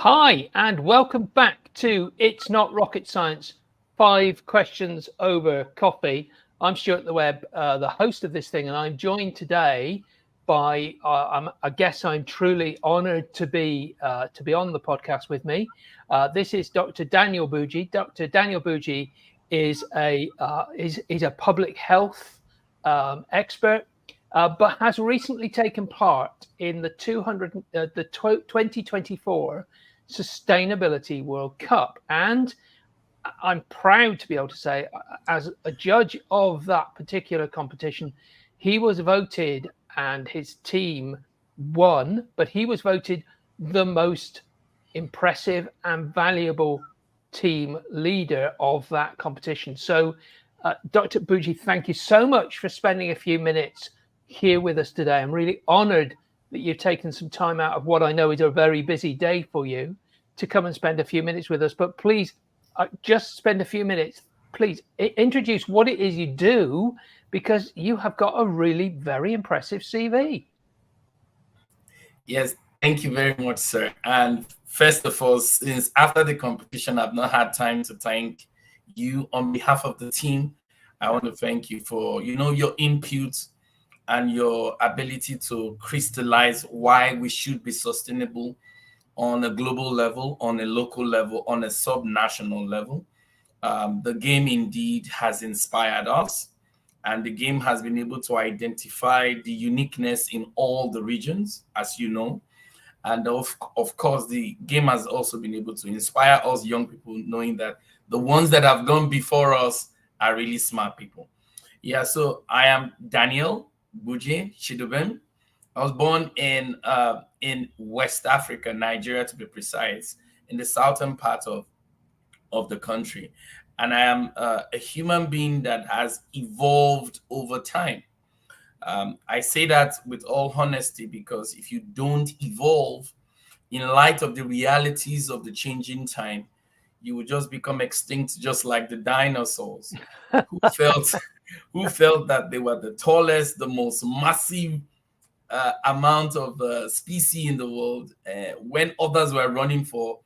Hi, and welcome back to It's Not Rocket Science, 5 Questions Over Coffee. I'm Stuart the Webb, the host of this thing, and I'm joined today by a guest I'm truly honoured to be on the podcast with me. This is Dr. Daniel Gbujie. Dr. Daniel Gbujie is a public health expert, but has recently taken part in the 2024 Sustainability World Cup. And I'm proud to be able to say, as a judge of that particular competition, he was voted and his team won, but he was voted the most impressive and valuable team leader of that competition. So, Dr. Gbujie, thank you so much for spending a few minutes here with us today. I'm really honored that you've taken some time out of what I know is a very busy day for you to come and spend a few minutes with us. But please, just spend a few minutes. Please introduce what it is you do, because you have got a really very impressive CV. Yes, thank you very much, sir. And first of all, since after the competition, I've not had time to thank you on behalf of the team. I want to thank you for, your input and your ability to crystallize why we should be sustainable on a global level, on a local level, on a sub-national level. The game indeed has inspired us, and the game has been able to identify the uniqueness in all the regions, as you know. And of course, the game has also been able to inspire us young people, knowing that the ones that have gone before us are really smart people. Yeah, so I am Daniel Gbujie Chidubem. I was born in West Africa, Nigeria to be precise, in the southern part of the country. And I am a human being that has evolved over time. I say that with all honesty, because if you don't evolve in light of the realities of the changing time, you will just become extinct, just like the dinosaurs who felt that they were the tallest, the most massive amount of species in the world, when others were running for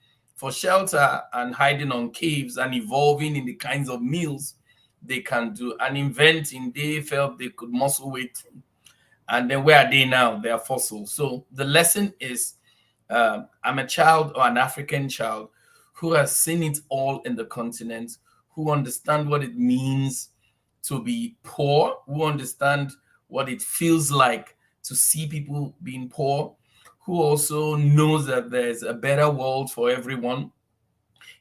shelter and hiding on caves and evolving in the kinds of meals they can do and inventing. They felt they could muscle weight, and then where are they now? They are fossils. So the lesson is, I'm a child, or an African child, who has seen it all in the continent, who understand what it means to be poor, who understand what it feels like to see people being poor, who also knows that there's a better world for everyone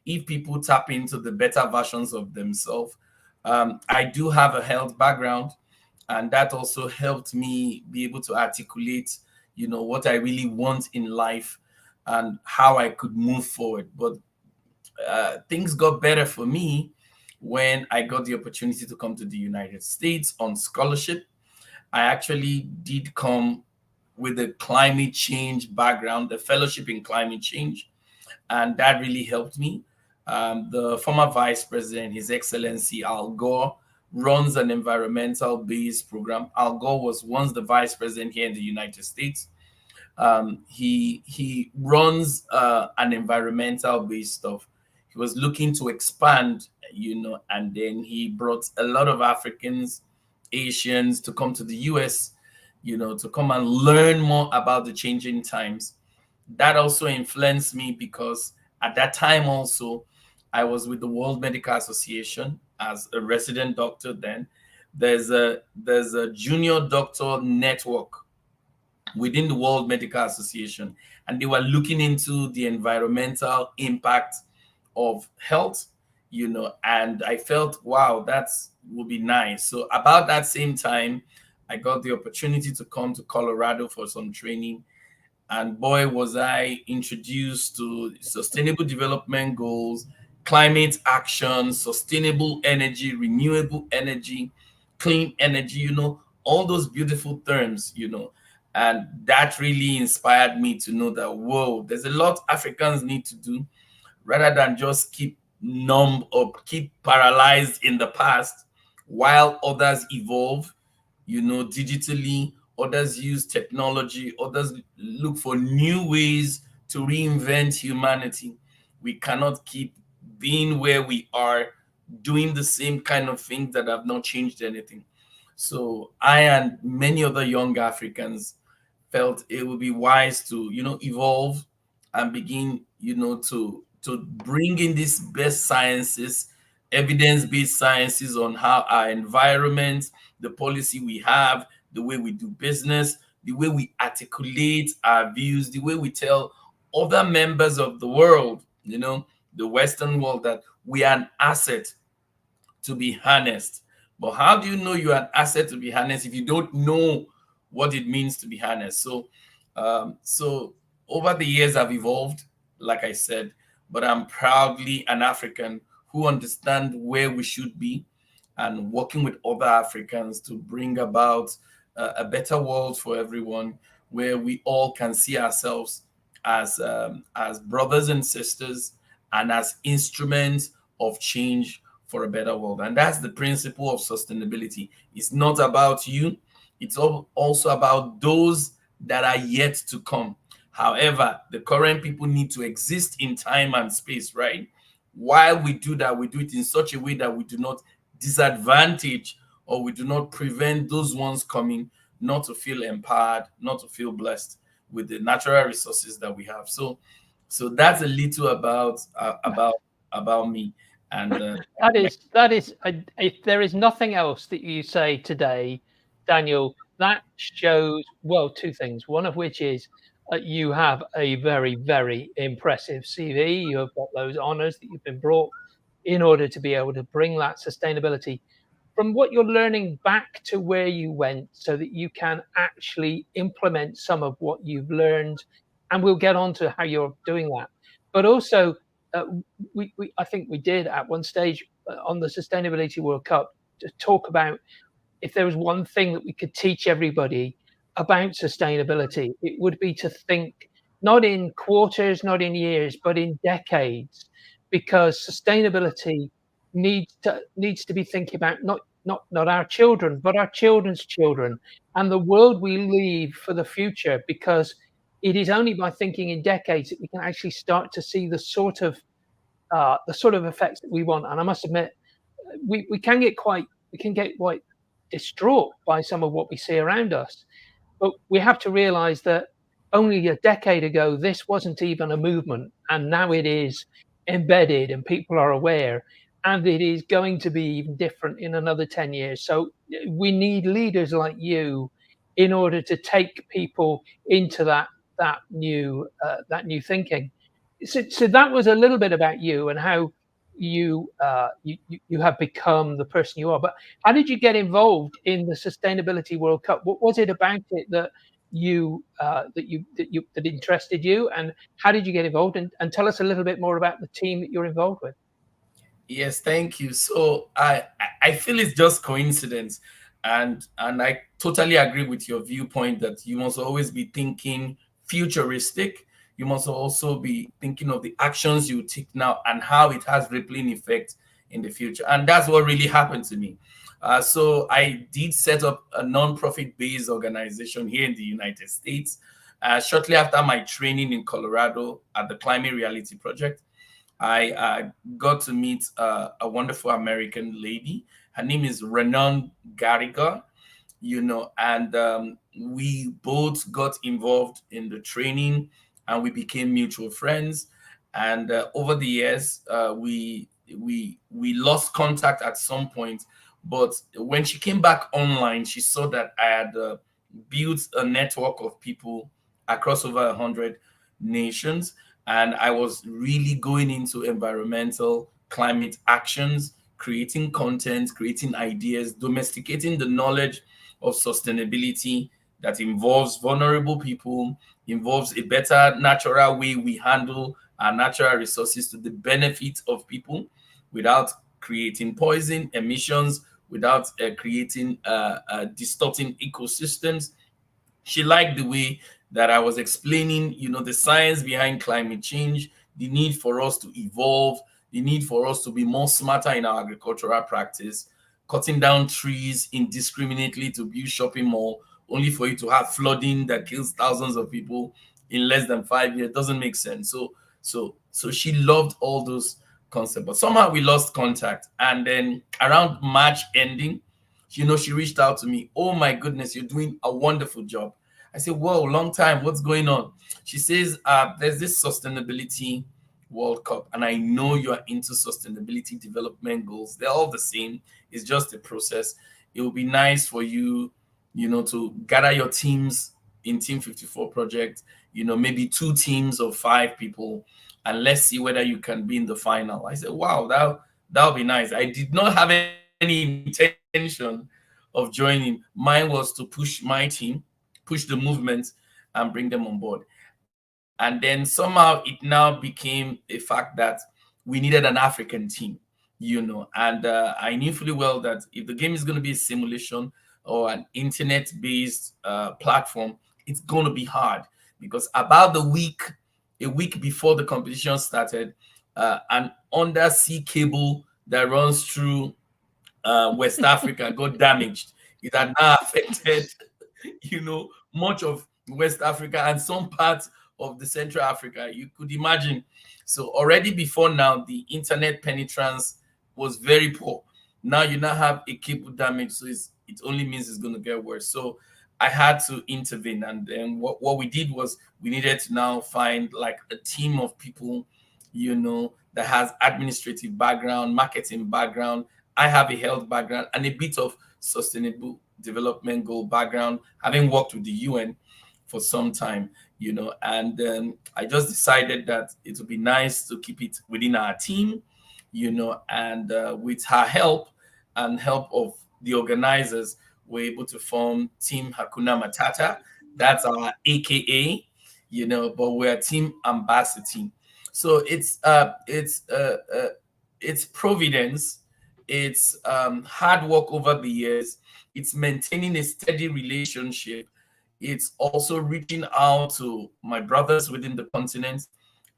if people tap into the better versions of themselves. I do have a health background, and that also helped me be able to articulate, what I really want in life and how I could move forward. But things got better for me when I got the opportunity to come to the United States on scholarship. I actually did come with a climate change background, a fellowship in climate change, and that really helped me. The former vice president, His Excellency Al Gore, runs an environmental-based program. Al Gore was once the vice president here in the United States. He runs an environmental-based stuff. He was looking to expand, and then he brought a lot of Africans, Asians to come to the US, to come and learn more about the changing times. That also influenced me, because at that time also, I was with the World Medical Association as a resident doctor. Then there's a junior doctor network within the World Medical Association, and they were looking into the environmental impact of health, and I felt, wow, that would be nice. So about that same time, I got the opportunity to come to Colorado for some training. And boy, was I introduced to sustainable development goals, climate action, sustainable energy, renewable energy, clean energy, all those beautiful terms, and that really inspired me to know that, whoa, there's a lot Africans need to do, rather than just keep numb or keep paralyzed in the past while others evolve, digitally. Others use technology. Others look for new ways to reinvent humanity. We cannot keep being where we are, doing the same kind of things that have not changed anything. So I and many other young Africans felt it would be wise to, evolve and begin, to bring in these best sciences, evidence-based sciences on how our environment, the policy we have, the way we do business, the way we articulate our views, the way we tell other members of the world, the Western world, that we are an asset to be harnessed. But how do you know you're an asset to be harnessed if you don't know what it means to be harnessed? So over the years, I've evolved, like I said, but I'm proudly an African who understand where we should be and working with other Africans to bring about a better world for everyone, where we all can see ourselves as brothers and sisters and as instruments of change for a better world. And that's the principle of sustainability. It's not about you, it's also about those that are yet to come. However, the current people need to exist in time and space, right? While we do that, we do it in such a way that we do not disadvantage or we do not prevent those ones coming not to feel empowered, not to feel blessed with the natural resources that we have. So that's a little about me. And that is if there is nothing else that you say today, Daniel, that shows, well, two things. One of which is you have a very, very impressive CV. You have got those honors that you've been brought in order to be able to bring that sustainability from what you're learning back to where you went, so that you can actually implement some of what you've learned. And we'll get on to how you're doing that. But also, I think we did at one stage on the Sustainability World Cup to talk about, if there was one thing that we could teach everybody about sustainability, it would be to think not in quarters, not in years, but in decades, because sustainability needs to be thinking about not our children, but our children's children, and the world we leave for the future. Because it is only by thinking in decades that we can actually start to see the sort of effects that we want. And I must admit, we can get quite distraught by some of what we see around us. But we have to realize that only a decade ago, this wasn't even a movement. And now it is embedded and people are aware. And it is going to be even different in another 10 years. So we need leaders like you in order to take people into that new thinking. So that was a little bit about you and how you have become the person you are. But how did you get involved in the Sustainability World Cup? What was it about it that that interested you, and how did you get involved? And tell us a little bit more about the team that you're involved with. Yes, thank you. So I feel it's just coincidence, and I totally agree with your viewpoint that you must always be thinking futuristic. You must also be thinking of the actions you take now and how it has rippling effect in the future. And that's what really happened to me. So I did set up a non-profit-based organization here in the United States shortly after my training in Colorado at the Climate Reality Project. I got to meet a wonderful American lady. Her name is Renon Garriga, and we both got involved in the training and we became mutual friends. And over the years, we lost contact at some point. But when she came back online, she saw that I had built a network of people across over 100 nations. And I was really going into environmental climate actions, creating content, creating ideas, domesticating the knowledge of sustainability that involves vulnerable people, involves a better natural way we handle our natural resources to the benefit of people without creating poison, emissions, without creating distorting ecosystems. She liked the way that I was explaining, the science behind climate change, the need for us to evolve, the need for us to be more smarter in our agricultural practice, cutting down trees indiscriminately to build shopping mall, only for you to have flooding that kills thousands of people in less than 5 years. Doesn't make sense. So she loved all those concepts, but somehow we lost contact. And then around March ending, she reached out to me. Oh my goodness, you're doing a wonderful job. I said, whoa, long time. What's going on? She says, there's this sustainability World Cup, and I know you are into sustainability development goals. They're all the same. It's just a process. It would be nice for you, to gather your teams in Team 54 project, maybe 2 teams of 5 people, and let's see whether you can be in the final. I said, wow, that'll be nice. I did not have any intention of joining. Mine was to push my team, push the movement, and bring them on board. And then somehow it now became a fact that we needed an African team, and I knew fully well that if the game is going to be a simulation or an internet-based platform, it's going to be hard, because about a week before the competition started, an undersea cable that runs through West Africa got damaged. It had now affected, much of West Africa and some parts of the Central Africa. You could imagine. So already before now, the internet penetrance was very poor. Now you now have a cable damage, so it only means it's going to get worse. So I had to intervene, and then what we did was we needed to now find like a team of people, that has administrative background, marketing background. I have a health background and a bit of sustainable development goal background, having worked with the UN for some time, and I just decided that it would be nice to keep it within our team, and with her help and help of the organizers, we're able to form Team Hakuna Matata. That's our AKA, but we're a Team Ambassador team. So it's providence. It's hard work over the years. It's maintaining a steady relationship. It's also reaching out to my brothers within the continent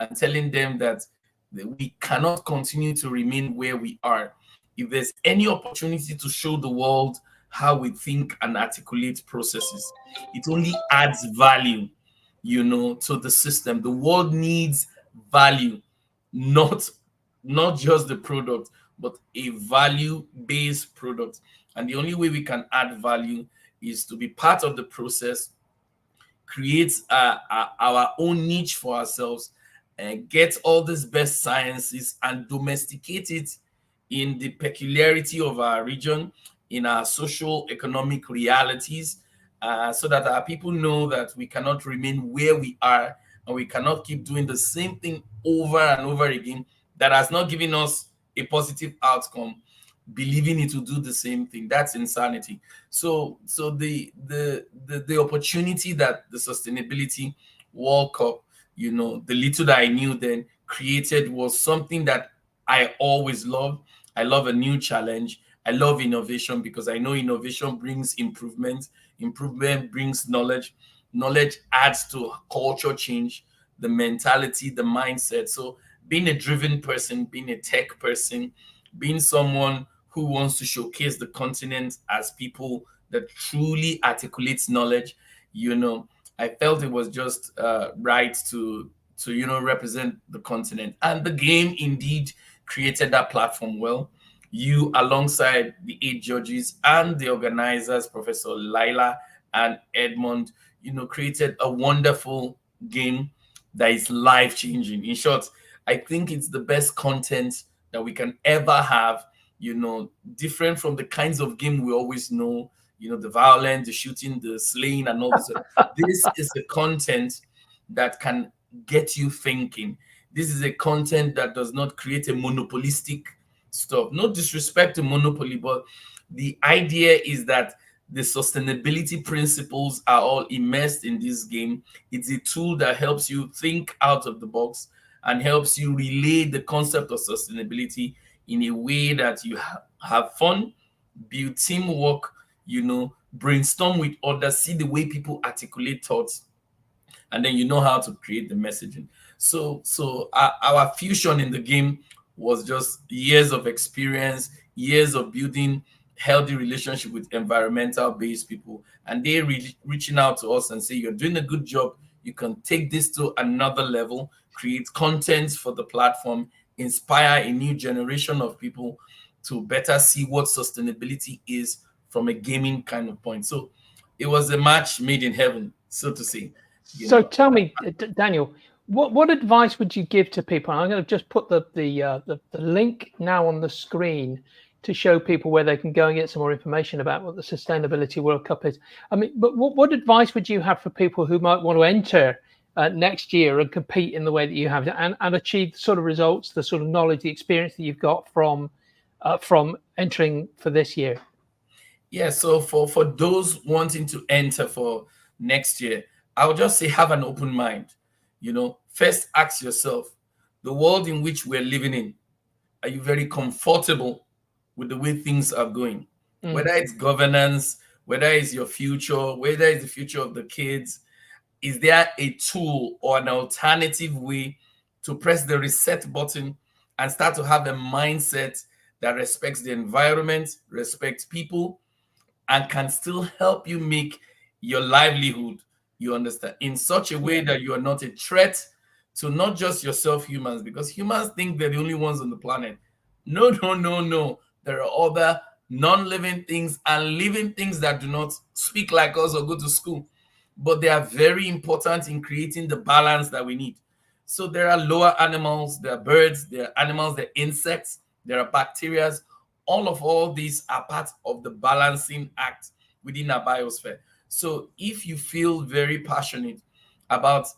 and telling them that we cannot continue to remain where we are. If there's any opportunity to show the world how we think and articulate processes, it only adds value, to the system. The world needs value, not just the product, but a value-based product. And the only way we can add value is to be part of the process, create our own niche for ourselves, and get all these best sciences and domesticate it in the peculiarity of our region, in our social economic realities, so that our people know that we cannot remain where we are, and we cannot keep doing the same thing over and over again that has not given us a positive outcome, believing it will do the same thing. That's insanity. So the opportunity that the Sustainability World Cup, the little that I knew then, created was something that I always love. I love a new challenge. I love innovation, because I know innovation brings improvement. Improvement brings knowledge. Knowledge adds to culture change, the mentality, the mindset. So being a driven person, being a tech person, being someone who wants to showcase the continent as people that truly articulates knowledge, I felt it was just right to represent the continent. And the game indeed created that platform well. You, alongside the 8 judges and the organizers, Professor Laila and Edmond, created a wonderful game that is life-changing. In short, I think it's the best content that we can ever have, different from the kinds of game we always know, the violence, the shooting, the slaying, and all this. This is the content that can get you thinking. This is a content that does not create a monopolistic stuff. No disrespect to monopoly, but the idea is that the sustainability principles are all immersed in this game. It's a tool that helps you think out of the box and helps you relay the concept of sustainability in a way that you have fun, build teamwork, brainstorm with others, see the way people articulate thoughts, and then you know how to create the messaging. So our fusion in the game was just years of experience, years of building healthy relationship with environmental based people, and they reaching out to us and say, you're doing a good job, You can take this to another level, create content for the platform, inspire a new generation of people to better see what sustainability is from a gaming kind of point. So it was a match made in heaven, so to say. So tell me, Daniel, what advice would you give to people? I'm going to just put the link now on the screen to show people where they can go and get some more information about what the Sustainability World Cup is. I mean, but what advice would you have for people who might want to enter next year and compete in the way that you have and achieve the sort of results, the sort of knowledge, the experience that you've got from entering for this year? Yeah, so for those wanting to enter for next year, I would just say have an open mind. First ask yourself, the world in which we're living in, are you very comfortable with the way things are going? Whether it's governance, whether it's your future, whether it's the future of the kids, is there a tool or an alternative way to press the reset button and start to have a mindset that respects the environment, respects people, and can still help you make your livelihood, you understand, in such a way that you are not a threat to not just yourself, humans, because humans think they're the only ones on the planet. No, no, no, no. There are other non-living things and living things that do not speak like us or go to school, but they are very important in creating the balance that we need. So there are lower animals, there are birds, there are animals, there are insects, there are bacteria. All these are part of the balancing act within our biosphere. So if you feel very passionate about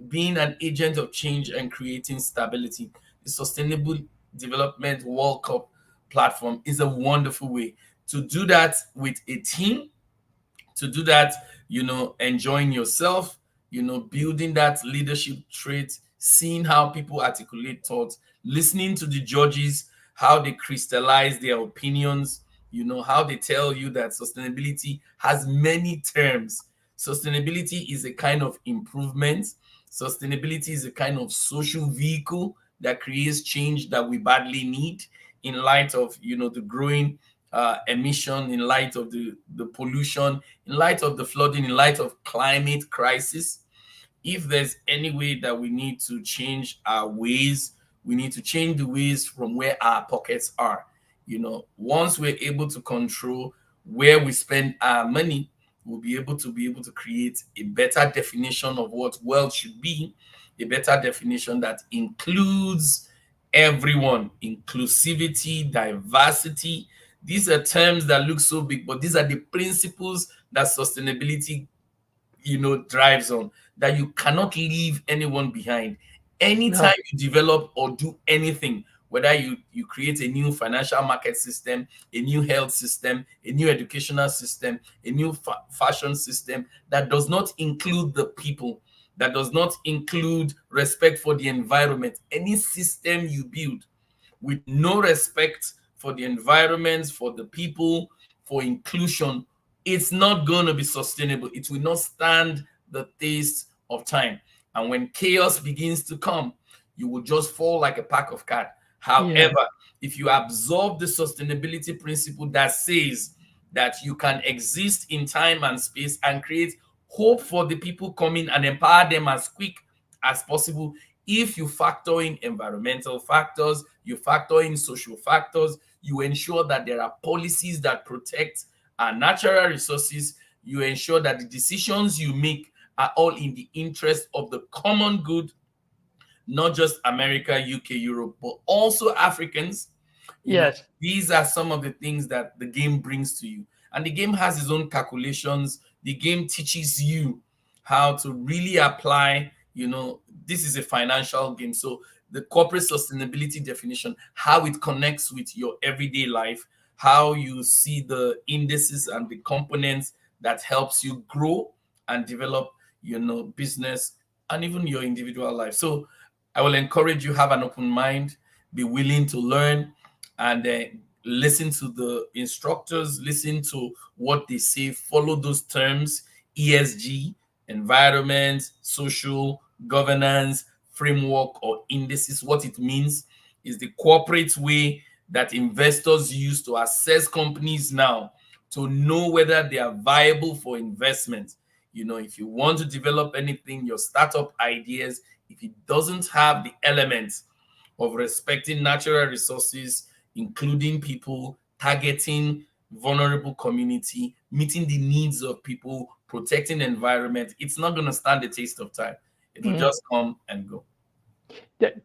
being an agent of change and creating stability, the Sustainable Development World Cup platform is a wonderful way to do that with a team, to do that, enjoying yourself, building that leadership trait, seeing how people articulate thoughts, listening to the judges, how they crystallize their opinions, how they tell you that sustainability has many terms. Sustainability is a kind of improvement. Sustainability is a kind of social vehicle that creates change that we badly need in light of, the growing emission, in light of the pollution, in light of the flooding, in light of climate crisis. If there's any way that we need to change our ways, we need to change the ways from where our pockets are. Once we're able to control where we spend our money, we'll be able to create a better definition of what wealth should be, a better definition that includes everyone, inclusivity, diversity. These are terms that look so big, but these are the principles that sustainability, drives on, that you cannot leave anyone behind. Anytime you develop or do anything, whether you create a new financial market system, a new health system, a new educational system, a new fashion system that does not include the people, that does not include respect for the environment, any system you build with no respect for the environment, for the people, for inclusion, it's not going to be sustainable. It will not stand the test of time. And when chaos begins to come, you will just fall like a pack of cards. However, if you absorb the sustainability principle that says that you can exist in time and space and create hope for the people coming and empower them as quick as possible, if you factor in environmental factors, you factor in social factors, you ensure that there are policies that protect our natural resources, you ensure that the decisions you make are all in the interest of the common good, not just America, UK, Europe, but also Africans. Yes. These are some of the things that the game brings to you. And the game has its own calculations. The game teaches you how to really apply, this is a financial game. So the corporate sustainability definition, how it connects with your everyday life, how you see the indices and the components that helps you grow and develop, business and even your individual life. So I will encourage you, have an open mind, be willing to learn, and listen to the instructors, listen to what they say, follow those terms: ESG, environment, social, governance, framework, or indices. What it means is the corporate way that investors use to assess companies now to know whether they are viable for investment. If you want to develop anything, your startup ideas, if it doesn't have the elements of respecting natural resources, including people, targeting vulnerable community, meeting the needs of people, protecting the environment, it's not going to stand the test of time. It will just come and go.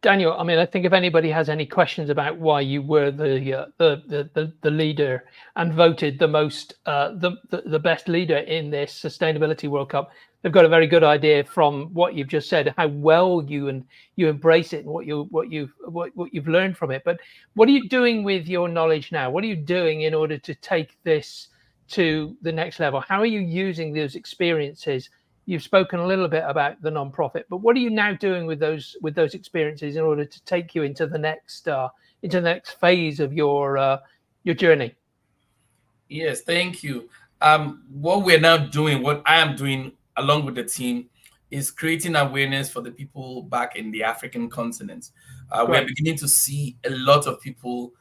Daniel, I mean, I think if anybody has any questions about why you were the leader and voted the best leader in this Sustainability World Cup, they've got a very good idea from what you've just said, how well you embrace it and what you've learned from it. But what are you doing with your knowledge now? What are you doing in order to take this to the next level? How are you using those experiences? You've spoken a little bit about the nonprofit, but what are you now doing with those experiences in order to take you into the next phase of your journey? Yes, thank you. What we're now doing, what I am doing along with the team, is creating awareness for the people back in the African continent. We're beginning to see a lot of people,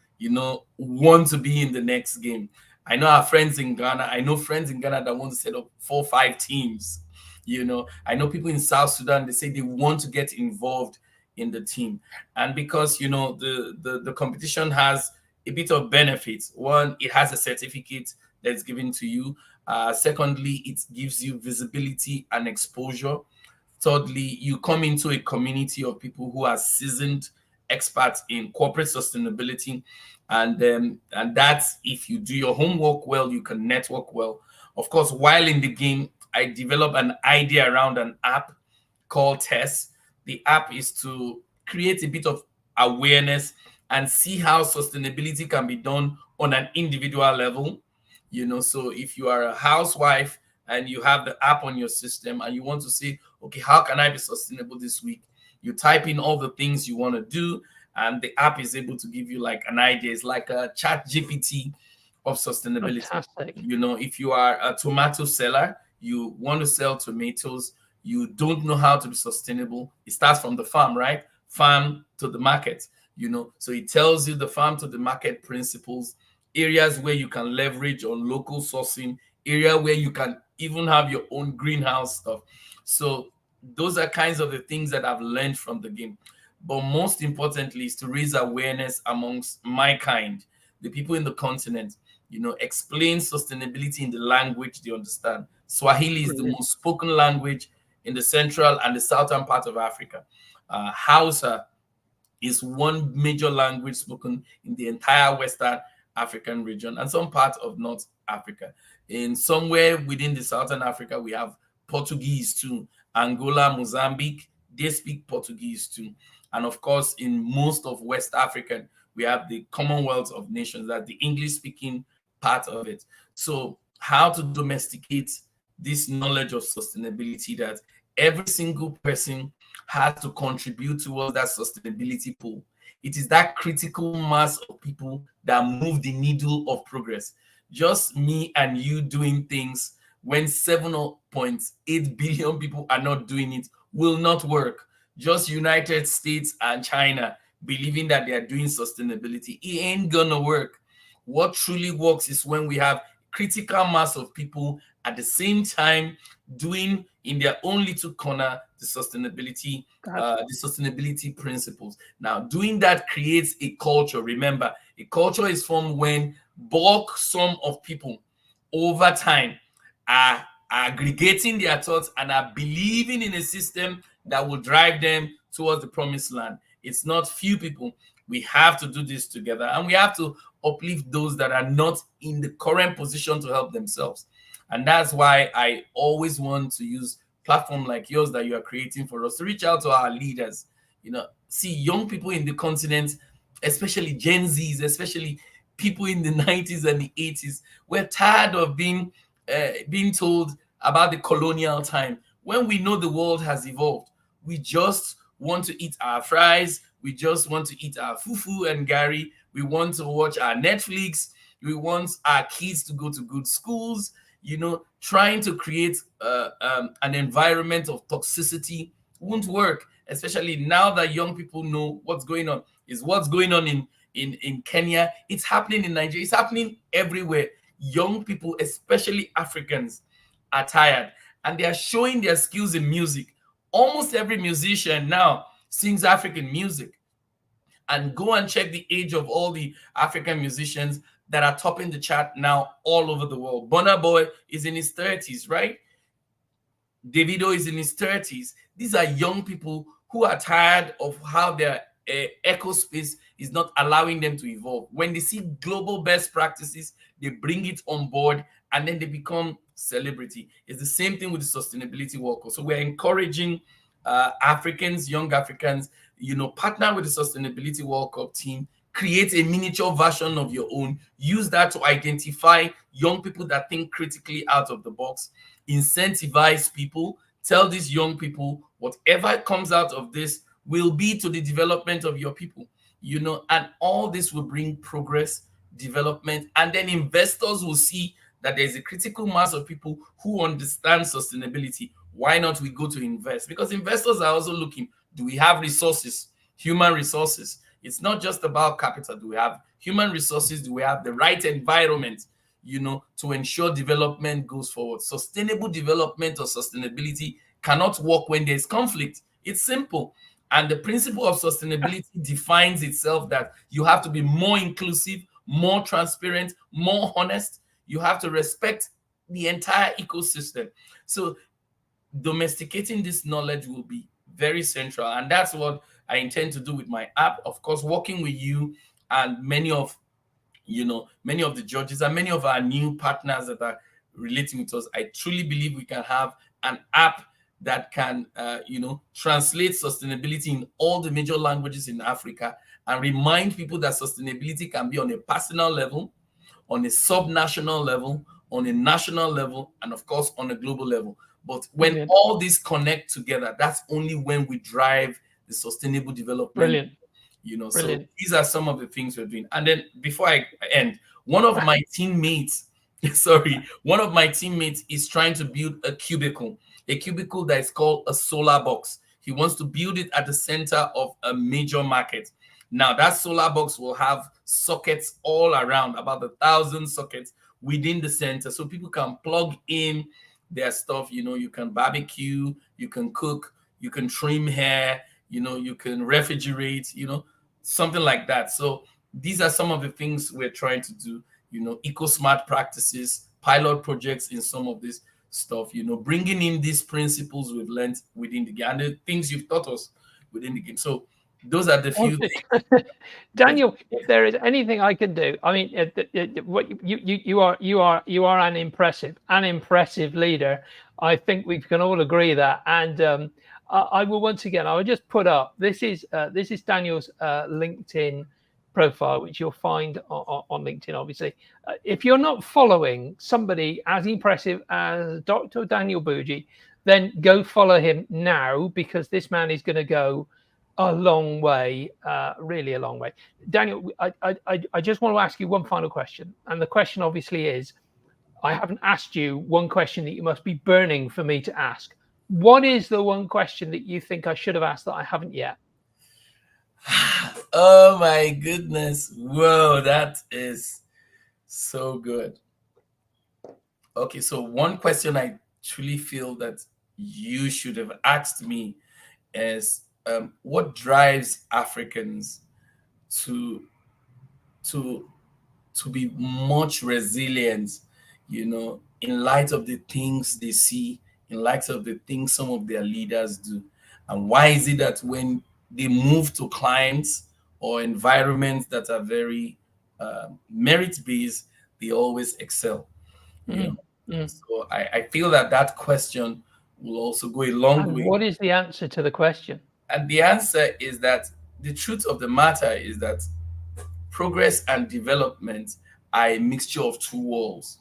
want to be in the next game. I know our friends in Ghana. I know friends in Ghana that want to set up 4 or 5 teams. I know people in South Sudan, they say they want to get involved in the team. And because, the competition has a bit of benefits. One, it has a certificate that's given to you. Secondly, it gives you visibility and exposure. Thirdly, you come into a community of people who are seasoned experts in corporate sustainability. And that's, if you do your homework well, you can network well. Of course, while in the game, I developed an idea around an app called TESS. The app is to create a bit of awareness and see how sustainability can be done on an individual level. So if you are a housewife and you have the app on your system and you want to say, okay, how can I be sustainable this week? You type in all the things you want to do, and the app is able to give you like an idea. It's like a chat GPT of sustainability. Fantastic. If you are a tomato seller, you want to sell tomatoes, you don't know how to be sustainable. It starts from the farm, right? Farm to the market, so it tells you the farm to the market principles, areas where you can leverage on local sourcing, area where you can even have your own greenhouse stuff. So those are kinds of the things that I've learned from the game. But most importantly is to raise awareness amongst my kind, the people in the continent, explain sustainability in the language they understand. Swahili is the most spoken language in the central and the southern part of Africa. Hausa is one major language spoken in the entire Western African region and some parts of North Africa. In somewhere within the Southern Africa, we have Portuguese too. Angola, Mozambique, they speak Portuguese too. And of course, in most of West Africa, we have the Commonwealth of Nations, that's the English-speaking part of it. So how to domesticate this knowledge of sustainability, that every single person has to contribute towards that sustainability pool. It is that critical mass of people that move the needle of progress. Just me and you doing things when 7.8 billion people are not doing it will not work. Just United States and China believing that they are doing sustainability, it ain't gonna work. What truly works is when we have critical mass of people at the same time doing in their own little corner the sustainability principles. Now, doing that creates a culture. Remember, a culture is formed when bulk sum of people over time are aggregating their thoughts and are believing in a system that will drive them towards the promised land. It's not few people. We have to do this together, and we have to uplift those that are not in the current position to help themselves. And that's why I always want to use platform like yours that you are creating for us to reach out to our leaders. See young people in the continent, especially Gen Zs, especially people in the 90s and the 80s. We're tired of being told about the colonial time. When we know the world has evolved, we just want to eat our fries. We just want to eat our fufu and gari. We want to watch our Netflix. We want our kids to go to good schools. Trying to create an environment of toxicity won't work, especially now that young people know what's going on. Is what's going on in Kenya. It's happening in Nigeria. It's happening everywhere. Young people, especially Africans, are tired. and they are showing their skills in music. Almost every musician now sings African music. And go and check the age of all the African musicians that are topping the chart now all over the world. Burna Boy is in his 30s, right? Davido is in his 30s. These are young people who are tired of how their echo space is not allowing them to evolve. When they see global best practices, they bring it on board and then they become celebrity. It's the same thing with the sustainability worker. So we're encouraging Africans, young Africans, partner with the Sustainability World Cup team, create a miniature version of your own, use that to identify young people that think critically out of the box, incentivize people, tell these young people whatever comes out of this will be to the development of your people, and all this will bring progress, development, and then investors will see that there's a critical mass of people who understand sustainability. Why not we go to invest? Because investors are also looking, do we have resources, human resources? It's not just about capital. Do we have human resources? Do we have the right environment, to ensure development goes forward? Sustainable development or sustainability cannot work when there's conflict. It's simple. And the principle of sustainability defines itself that you have to be more inclusive, more transparent, more honest. You have to respect the entire ecosystem. So domesticating this knowledge will be very central, and that's what I intend to do with my app. Of course, working with you and many of the judges and many of our new partners that are relating with us. I truly believe we can have an app that can translate sustainability in all the major languages in Africa and remind people that sustainability can be on a personal level, on a subnational level, on a national level, and of course on a global level. But when all these connect together, that's only when we drive the sustainable development. Brilliant. So these are some of the things we're doing. And then before I end, one of my teammates is trying to build a cubicle that is called a solar box. He wants to build it at the center of a major market. Now that solar box will have sockets all around, about 1,000 sockets within the center, so people can plug in their stuff. You can barbecue, you can cook, you can trim hair, you can refrigerate, something like that. So these are some of the things we're trying to do, eco-smart practices, pilot projects in some of this stuff, bringing in these principles we've learned within the game and the things you've taught us within the game. So those are the few things. Daniel, if there is anything I can do, I mean, what you are an impressive leader. I think we can all agree that. And I will once again, I will just put up, this is Daniel's LinkedIn profile, which you'll find on LinkedIn, obviously. If you're not following somebody as impressive as Dr. Daniel Gbujie, then go follow him now, because this man is going to go a long way, really a long way. Daniel, I just want to ask you one final question. And the question obviously is, I haven't asked you one question that you must be burning for me to ask. What is the one question that you think I should have asked that I haven't yet? Oh my goodness. Whoa, that is so good. Okay, so one question I truly feel that you should have asked me is, what drives Africans to be much resilient, in light of the things they see, in light of the things some of their leaders do? And why is it that when they move to clients or environments that are very merit-based, they always excel? So I feel that question will also go a long way. What is the answer to the question? And the answer is that the truth of the matter is that progress and development are a mixture of two worlds.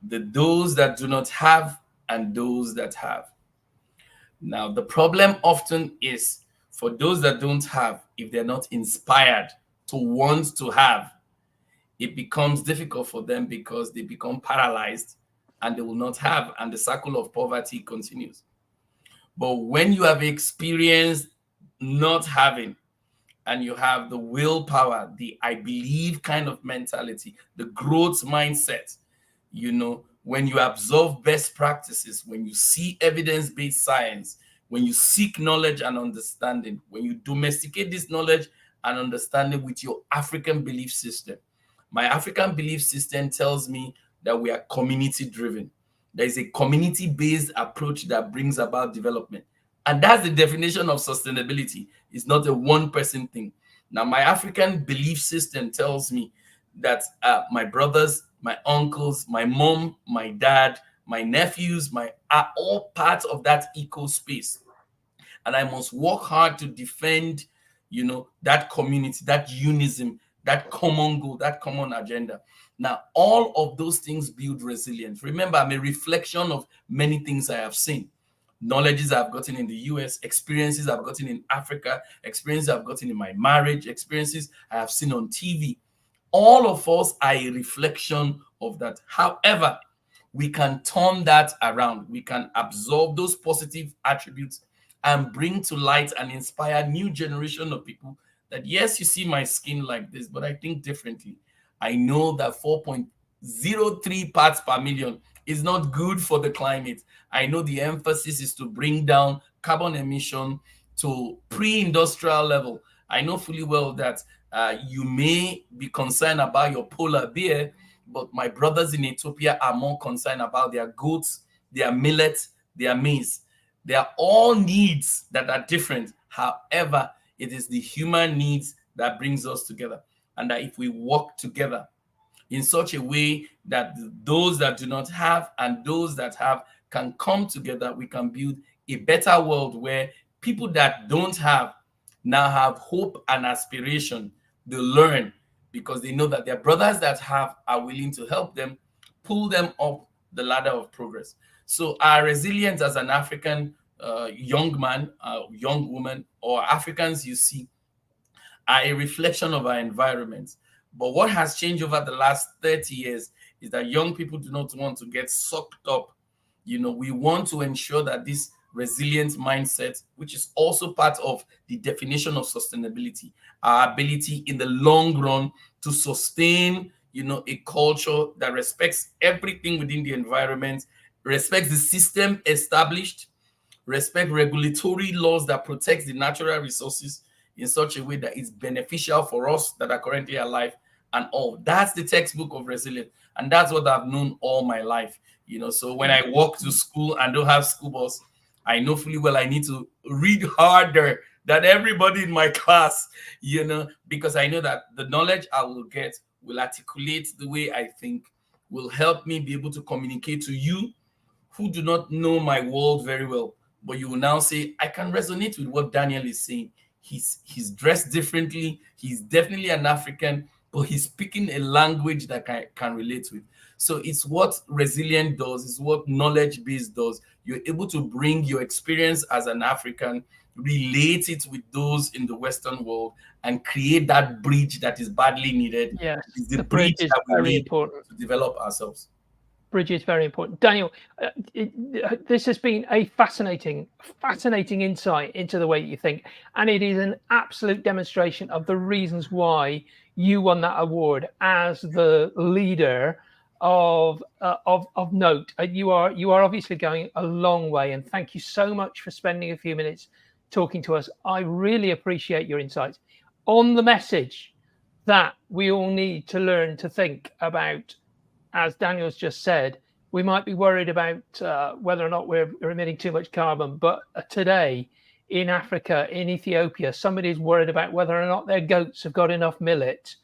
Those that do not have and those that have. Now, the problem often is for those that don't have, if they're not inspired to want to have, it becomes difficult for them because they become paralyzed and they will not have, and the cycle of poverty continues. But when you have experienced not having, and you have the willpower, the I believe kind of mentality, the growth mindset, when when you observe best practices, when you see evidence-based science, when you seek knowledge and understanding, when you domesticate this knowledge and understanding with your African belief system. My African belief system tells me that we are community-driven. There is a community-based approach that brings about development. And that's the definition of sustainability. It's not a one-person thing. Now, my African belief system tells me that my brothers, my uncles, my mom, my dad, my nephews, are all part of that eco space. And I must work hard to defend, that community, that unism, that common goal, that common agenda. Now, all of those things build resilience. Remember, I'm a reflection of many things I have seen. Knowledges I've gotten in the US, experiences I've gotten in Africa, experiences I've gotten in my marriage, experiences I have seen on TV. All of us are a reflection of that. However, we can turn that around. We can absorb those positive attributes and bring to light and inspire new generation of people that, yes, you see my skin like this, but I think differently. I know that 4.03 parts per million is not good for the climate. I know the emphasis is to bring down carbon emission to pre-industrial level. I know fully well that you may be concerned about your polar bear, but my brothers in Ethiopia are more concerned about their goats, their millet, their maize. They are all needs that are different. However, it is the human needs that brings us together. And that if we work together in such a way that those that do not have and those that have can come together, we can build a better world where people that don't have now have hope and aspiration. They learn because they know that their brothers that have are willing to help them, pull them up the ladder of progress. So our resilience as an African young man, young woman, or Africans you see are a reflection of our environment. But what has changed over the last 30 years is that young people do not want to get sucked up. We want to ensure that this resilient mindset, which is also part of the definition of sustainability, our ability in the long run to sustain, a culture that respects everything within the environment, respects the system established, respect regulatory laws that protect the natural resources in such a way that it's beneficial for us that are currently alive and all. That's the textbook of resilience. And that's what I've known all my life. So when I walk to school and don't have school bus, I know fully well I need to read harder than everybody in my class, because I know that the knowledge I will get will articulate the way I think, will help me be able to communicate to you who do not know my world very well. But you will now say, I can resonate with what Daniel is saying. He's dressed differently. He's definitely an African, but he's speaking a language that I can relate with. So it's what resilient does, it's what knowledge base does. You're able to bring your experience as an African, relate it with those in the Western world, and create that bridge that is badly needed. Yes, it's the bridge that we need to develop ourselves. Bridge is very important. Daniel, this has been a fascinating insight into the way you think, and it is an absolute demonstration of the reasons why you won that award as the leader of note. You are obviously going a long way, and thank you so much for spending a few minutes talking to us. I really appreciate your insights on the message that we all need to learn to think about. As Daniel's just said, we might be worried about whether or not we're emitting too much carbon, but today in Africa, in Ethiopia, somebody's worried about whether or not their goats have got enough millet,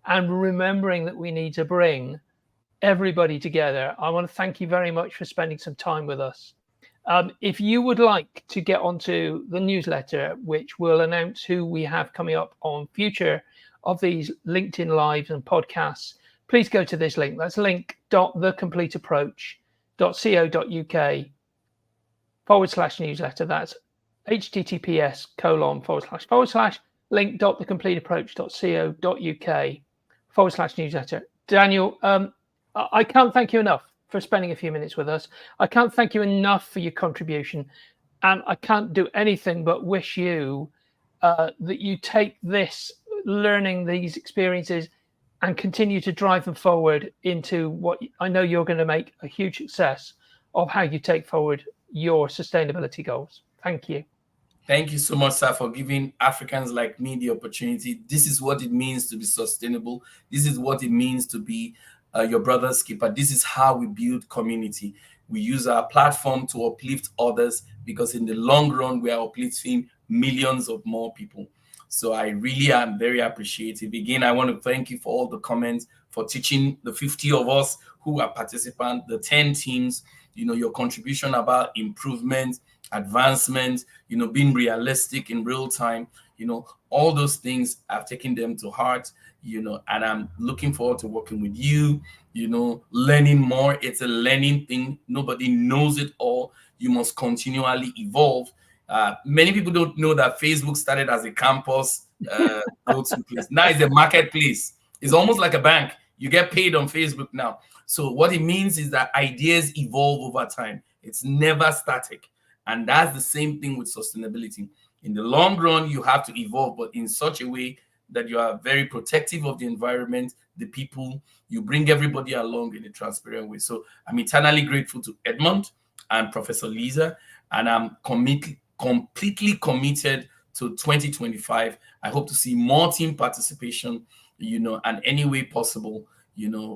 and remembering that we need to bring everybody together. I want to thank you very much for spending some time with us. If you would like to get onto the newsletter, which will announce who we have coming up on future of these LinkedIn Lives and podcasts, please go to this link. That's link.thecompleteapproach.co.uk/newsletter. That's https://link.thecompleteapproach.co.uk/newsletter. Daniel, I can't thank you enough for spending a few minutes with us. I can't thank you enough for your contribution. And I can't do anything but wish you that you take this, learning these experiences, and continue to drive them forward into what I know you're going to make a huge success of how you take forward your sustainability goals. Thank you. Thank you so much, sir, for giving Africans like me the opportunity. This is what it means to be sustainable. This is what it means to be your brother's keeper. This is how we build community. We use our platform to uplift others, because in the long run, we are uplifting millions of more people. So I really am very appreciative. Again, I want to thank you for all the comments, for teaching the 50 of us who are participants, the 10 teams, your contribution about improvement, advancement, being realistic in real time, all those things, I've taken them to heart, and I'm looking forward to working with you, learning more. It's a learning thing. Nobody knows it all. You must continually evolve. Many people don't know that Facebook started as a campus go-to place. Now it's a marketplace. It's almost like a bank. You get paid on Facebook now. So what it means is that ideas evolve over time. It's never static. And that's the same thing with sustainability. In the long run, you have to evolve, but in such a way that you are very protective of the environment, the people, you bring everybody along in a transparent way. So I'm eternally grateful to Edmond and Professor Lisa, and I'm completely committed to 2025. I hope to see more team participation, and any way possible,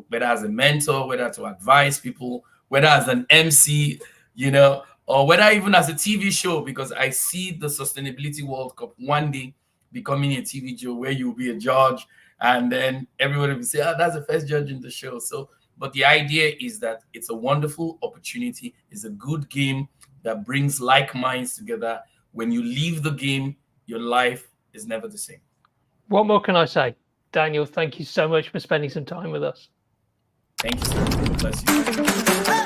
whether as a mentor, whether to advise people, whether as an MC, or whether even as a TV show, because I see the Sustainability World Cup one day becoming a TV show where you'll be a judge, and then everybody will say, that's the first judge in the show. So, but the idea is that it's a wonderful opportunity. It's a good game that brings like minds together. When you leave the game, your life is never the same. What more can I say? Daniel, thank you so much for spending some time with us. Thank you, sir. Bless you.